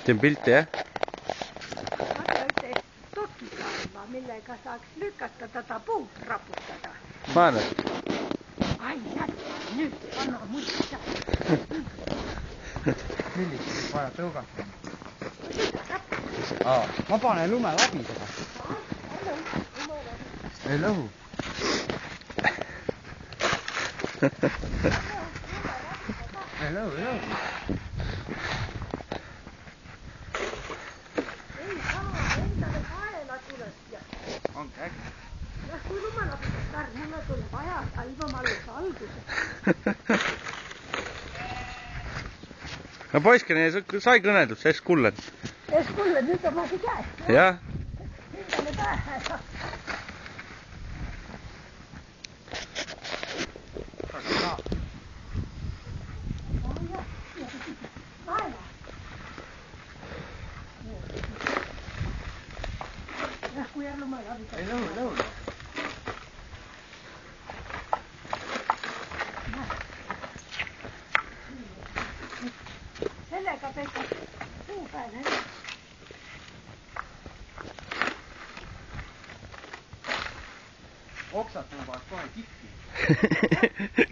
Teen pilti, jah? Anna ühte tokikarva, millega saaks lükata tätä puud raputada. Ma annan. Ai, nüüd anna mulle. Millist vaja tõugata? Ma panen lume läbi seda. Ei lõhu. Ei lõhu. Ei saa, endale kaela tuleb. Ongi äkki. Ja kui lumelapustar, mulle tuleb ajada ilma alles alguse. No poiskene, sai kõneldud, see kullen. Es kuule, nüüd on magi käes. Jah. Endale pähe ja... Kui jälle ma läbi. Ei lõhu. Sellega peaks puu pääle. Oksad tõmbavad kohe kikki.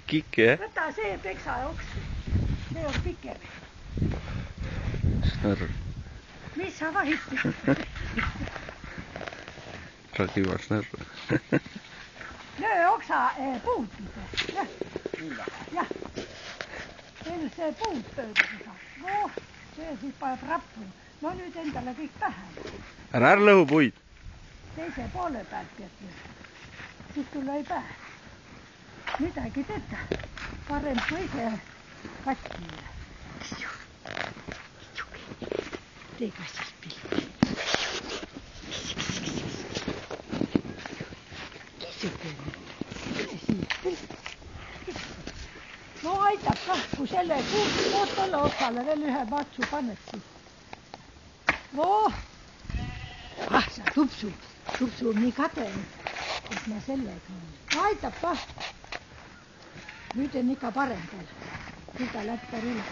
Kikki, jah? Võta see peksa oks. See on pikem. Snõrr. Mis sa vahid? Ragiva snõrr. Löö oksa puutide. Jah. See puut pöödada. Oh, see siis paneb rappu. No nüüd endale kõik pähe. Ära lõhu puid. Teise poole pealt peab. Siis tulla ei pähe. Midagi teeta. Parem kui see katkile. Tee kassis pilti. No aitab kah, kui selle tolle otsale veel ühe matsu paned siis. Sa tupsu on nii kade, et ma sellega olen. No aitab kah. Nüüd on ikka parem tal. Kui ta läbi üle.